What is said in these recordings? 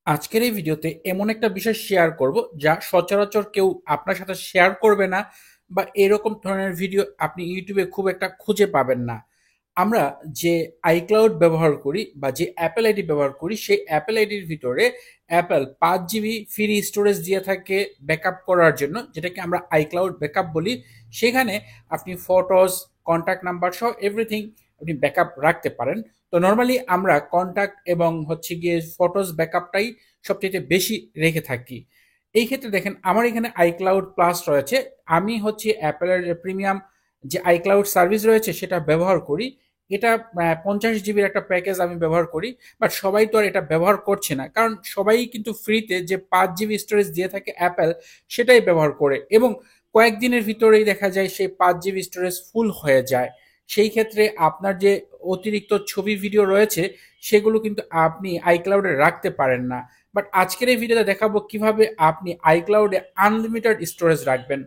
আজকের এই ভিডিওতে এমন একটা বিষয় শেয়ার করব যা সচরাচর কেউ আপনার সাথে শেয়ার করবে না বা এরকম ধরনের ভিডিও আপনি ইউটিউবে খুব একটা খুঁজে পাবেন না। আমরা যে আইক্লাউড ব্যবহার করি বা যে অ্যাপেল আইডি ব্যবহার করি সেই অ্যাপেল আইডির ভিতরে অ্যাপেল 5 জিবি ফ্রি স্টোরেজ দিয়ে থাকে ব্যাকআপ করার জন্য, যেটাকে আমরা আইক্লাউড ব্যাকআপ বলি। সেখানে আপনি ফটোস, কন্ট্যাক্ট নাম্বার সহ এভরিথিং আপনি ব্যাকআপ রাখতে পারেন। তো নর্মালি আমরা কন্ট্যাক্ট এবং হচ্ছে গিয়ে ফটোস ব্যাকআপটাই সবচেয়ে বেশি রেখে থাকি। এই ক্ষেত্রে দেখেন আমার এখানে আইক্লাউড প্লাস রয়েছে। আমি হচ্ছে অ্যাপেলের প্রিমিয়াম যে আইক্লাউড সার্ভিস রয়েছে সেটা ব্যবহার করি। এটা 50 জিবির একটা প্যাকেজ আমি ব্যবহার করি। বাট সবাই তো আর এটা ব্যবহার করছে না, কারণ সবাই কিন্তু ফ্রিতে যে 5 জিবি স্টোরেজ দিয়ে থাকে অ্যাপেল সেটাই ব্যবহার করে, এবং কয়েকদিনের ভিতরেই দেখা যায় সেই 5 জিবি স্টোরেজ ফুল হয়ে যায়। সেই ক্ষেত্রে আপনার যে অতিরিক্ত ছবি ভিডিও রয়েছে সেগুলো কিন্তু আপনি আইক্লাউডে রাখতে পারেন না। বাট আজকের এই ভিডিওতে দেখাবো কিভাবে আপনি আইক্লাউডে আনলিমিটেড স্টোরেজ রাখবেন।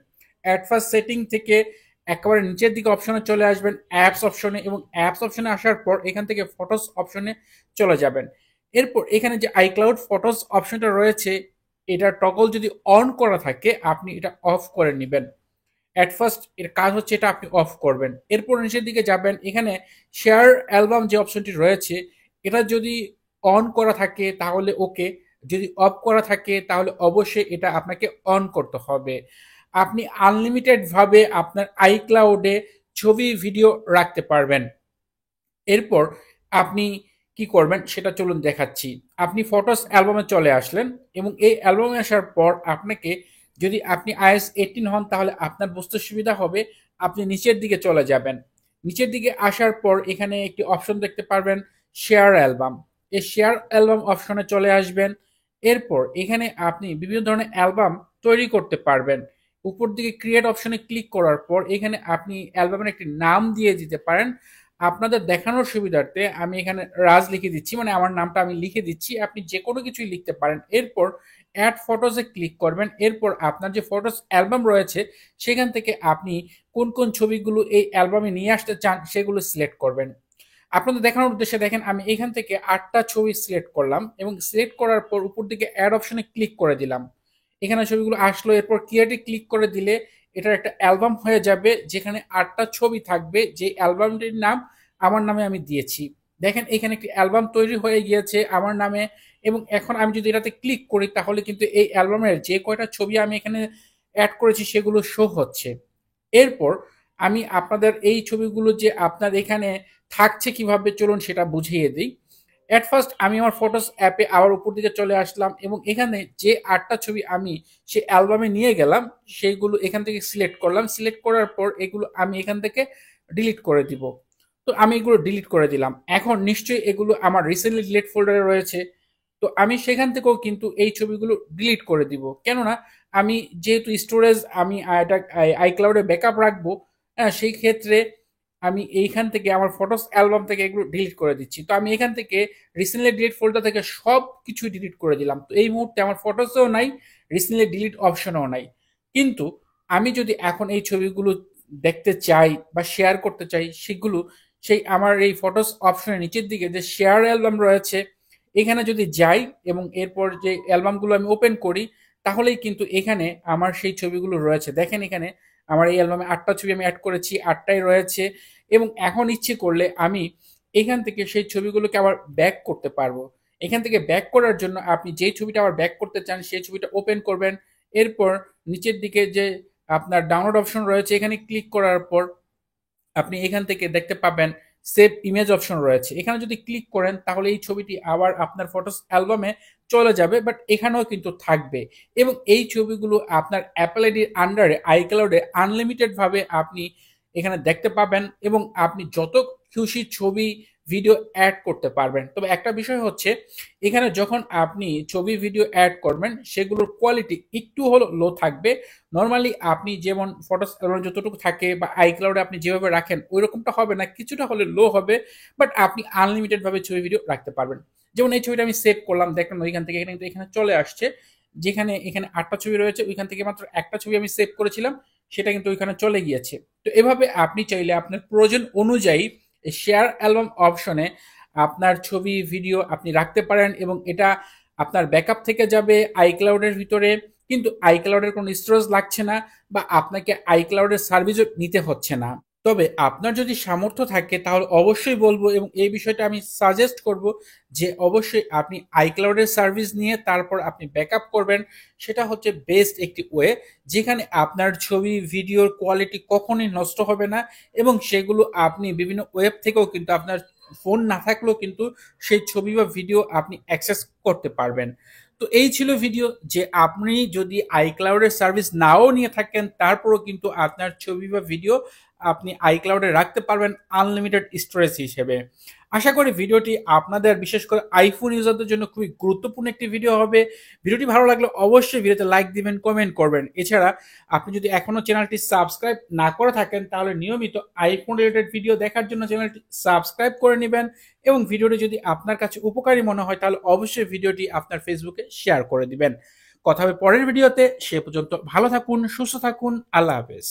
অ্যাট ফার্স্ট সেটিং থেকে একেবারে নিচের দিকে অপশনে চলে আসবেন, অ্যাপস অপশনে, এবং অ্যাপস অপশনে আসার পর এখান থেকে ফটোস অপশনে চলে যাবেন। এরপর এখানে যে আইক্লাউড ফটোস অপশনটা রয়েছে এটা টগল যদি অন করা থাকে আপনি এটা অফ করে নেবেন। অ্যাট ফার্স্ট এর কাজ হচ্ছে এটা আপনি অফ করবেন। এরপর নিচের দিকে যাবেন, এখানে শেয়ার অ্যালবাম যে অপশনটি রয়েছে এটা যদি অন করা থাকে তাহলে ওকে, যদি অফ করা থাকে তাহলে অবশ্যই এটা আপনাকে অন করতে হবে। আপনি আনলিমিটেড ভাবে আপনার আইক্লাউডে ছবি ভিডিও রাখতে পারবেন। এরপর আপনি কি করবেন সেটা চলুন দেখাচ্ছি। আপনি ফটোস অ্যালবামে চলে আসলেন, এবং এই অ্যালবামে আসার পর আপনাকে, যদি আপনি iOS 18 হন তাহলে আপনার বুঝতে সুবিধা হবে, আপনি নিচের দিকে চলে যাবেন। নিচের দিকে আসার পর এখানে একটি অপশন দেখতে পারবেন, শেয়ার অ্যালবাম। এই শেয়ার অ্যালবাম অপশনে চলে আসবেন। এরপর এখানে আপনি বিভিন্ন ধরনের অ্যালবাম তৈরি করতে পারবেন। উপর দিকে ক্রিয়েট অপশনে ক্লিক করার পর এখানে আপনি অ্যালবামের একটি নাম দিয়ে দিতে পারেন। আপনাদের দেখানোর সুবিধার্থে আমি এখানে রাজ লিখে দিচ্ছি, মানে আমার নামটা আমি লিখে দিচ্ছি, আপনি যে কোনো কিছুই লিখতে পারেন। এরপর অ্যাড ফটোসে ক্লিক করবেন। এরপর আপনার যে ফটোস অ্যালবাম রয়েছে সেখান থেকে আপনি কোন কোন ছবিগুলো এই অ্যালবামে নিয়ে আসতে চান সেগুলো সিলেক্ট করবেন। আপনাদের দেখানোর উদ্দেশ্যে দেখেন আমি এখান থেকে 8টা ছবি সিলেক্ট করলাম, এবং সিলেক্ট করার পর উপর দিকে অ্যাড অপশনে ক্লিক করে দিলাম। এখানে ছবিগুলো আসলো। এরপর ক্রিয়েটে ক্লিক করে দিলে এটার একটা অ্যালবাম হয়ে যাবে যেখানে 8টা ছবি থাকবে, যে অ্যালবামটির নাম আমার নামে আমি দিয়েছি। দেখেন এখানে একটি অ্যালবাম তৈরি হয়ে গিয়েছে আমার নামে, এবং এখন আমি যদি এটাতে ক্লিক করি তাহলে কিন্তু এই অ্যালবামের যে কয়টা ছবি আমি এখানে অ্যাড করেছি সেগুলো শো হচ্ছে। এরপর আমি আপনাদের এই ছবিগুলো যে আপনার এখানে থাকছে কিভাবে চলুন সেটা বুঝিয়ে দিই। এট ফার্স্ট আমি আমার ফটোস অ্যাপে আবার উপর দিকে চলে আসলাম, এবং এখানে যে 8টা ছবি আমি সে অ্যালবামে নিয়ে গেলাম সেইগুলো এখান থেকে সিলেক্ট করলাম। সিলেক্ট করার পর এগুলো আমি এখান থেকে ডিলিট করে দিব। তো আমি এগুলো ডিলিট করে দিলাম। এখন নিশ্চয়ই এগুলো আমার রিসেন্টলি ডিলিট ফোল্ডারে রয়েছে। তো আমি সেখান থেকেও কিন্তু এই ছবিগুলো ডিলিট করে দিব, কেননা আমি যেহেতু স্টোরেজ আমি এটা আইক্লাউডে ব্যাকআপ রাখবো, হ্যাঁ, সেই ক্ষেত্রে আমি এইখান থেকে আমার ফটোস অ্যালবাম থেকে এগুলো ডিলিট করে দিচ্ছি। তো আমি এখান থেকে রিসেন্টলি ডিলিট ফোল্ডার থেকে সব কিছু ডিলিট করে দিলাম। তো এই মুহূর্তে আমার ফটোসও নাই, রিসেন্টলি ডিলিট অপশনও নাই। কিন্তু আমি যদি এখন এই ছবিগুলো দেখতে চাই বা শেয়ার করতে চাই সেগুলো সেই আমার এই ফটোস অপশনের নিচের দিকে যে শেয়ার অ্যালবাম রয়েছে এখানে যদি যাই, এবং এরপর যে অ্যালবামগুলো আমি ওপেন করি তাহলেই কিন্তু এখানে আমার সেই ছবিগুলো রয়েছে। দেখেন এখানে আমার এই অ্যালবামে 8টা ছবি আমি অ্যাড করেছি, 8টাই রয়েছে। এবং এখন ইচ্ছে করলে আমি এখান থেকে সেই ছবিগুলোকে আবার ব্যাক করতে পারবো। এখান থেকে ব্যাক করার জন্য আপনি যেই ছবিটা আবার ব্যাক করতে চান সেই ছবিটা ওপেন করবেন। এরপর নিচের দিকে যে আপনার ডাউনলোড অপশন রয়েছে এখানে ক্লিক করার পর আপনি এখান থেকে দেখতে পাবেন সেভ ইমেজ অপশন রয়েছে। এখানে যদি ক্লিক করেন তাহলে এই ছবিটি আবার আপনার ফটোস অ্যালবামে চলে যাবে, বাট এখানেও কিন্তু থাকবে। এবং এই ছবিগুলো আপনার অ্যাপল আইডির আন্ডারে আইক্লাউডে আনলিমিটেড ভাবে আপনি এখানে দেখতে পাবেন, এবং আপনি যত খুশি ছবি ভিডিও অ্যাড করতে পারবেন। তবে একটা বিষয় হচ্ছে এখানে যখন আপনি ছবি ভিডিও অ্যাড করবেন সেগুলোর কোয়ালিটি একটু হলো লো থাকবে। নর্মালি আপনি যেমন ফটোস অ্যালবাম যতটুকু থাকে বা আইক্লাউডে আপনি যেভাবে রাখেন ওই রকমটা হবে না, কিছুটা হলে লো হবে। বাট আপনি আনলিমিটেড ভাবে ছবি ভিডিও রাখতে পারবেন। যেমন এই ছবিটা আমি সেভ করলাম, দেখলাম ওইখান থেকে এখানে কিন্তু এখানে চলে আসছে। যেখানে এখানে 8টা ছবি রয়েছে ওইখান থেকে মাত্র একটা ছবি আমি সেভ করেছিলাম, সেটা কিন্তু ওইখানে চলে গিয়েছে। তো এভাবে আপনি চাইলে আপনার প্রয়োজন অনুযায়ী শেয়ার অ্যালবাম অপশনে আপনার ছবি ভিডিও আপনি রাখতে পারেন, এবং এটা আপনার ব্যাকআপ থেকে যাবে আইক্লাউডের ভিতরে, কিন্তু আইক্লাউডের কোনো স্টোরেজ লাগছে না বা আপনাকে আইক্লাউডের সার্ভিসও নিতে হচ্ছে না। তবে আপনার যদি সামর্থ্য থাকে তাহলে অবশ্যই বলবো এবং এই বিষয়টা আমি সাজেস্ট করব যে অবশ্যই আপনি আইক্লাউডের সার্ভিস নিয়ে তারপর আপনি ব্যাকআপ করবেন। সেটা হচ্ছে বেস্ট একটি ওয়ে, যেখানে আপনার ছবি ভিডিওর কোয়ালিটি কখনোই নষ্ট হবে না এবং সেগুলো আপনি বিভিন্ন ওয়েব থেকেও কিন্তু আপনার ফোন না থাকলেও কিন্তু সেই ছবি বা ভিডিও আপনি অ্যাক্সেস করতে পারবেন। তো এই ছিল ভিডিও, যে আপনি যদি আইক্লাউডের সার্ভিস নাও নিয়ে থাকেন তারপরও কিন্তু আপনার ছবি বা ভিডিও আপনি আইক্লাউডে রাখতে পারবেন আনলিমিটেড স্টোরেজ হিসেবে। আশা করি ভিডিওটি আপনাদের বিশেষ করে আইফোন ইউজারদের জন্য খুবই গুরুত্বপূর্ণ একটি ভিডিও হবে। ভিডিওটি ভালো লাগলে অবশ্যই ভিডিওতে লাইক দিবেন, কমেন্ট করবেন। এছাড়া আপনি যদি এখনো চ্যানেলটি সাবস্ক্রাইব না করে থাকেন তাহলে নিয়মিত আইফোন রিলেটেড ভিডিও দেখার জন্য চ্যানেলটি সাবস্ক্রাইব করে নেবেন এবং ভিডিওটি যদি আপনার কাছে উপকারী মনে হয় তাহলে অবশ্যই ভিডিওটি আপনার ফেসবুকে শেয়ার করে দিবেন। কথা হবে পরের ভিডিওতে, সে পর্যন্ত ভালো থাকুন, সুস্থ থাকুন, আল্লাহ হাফেজ।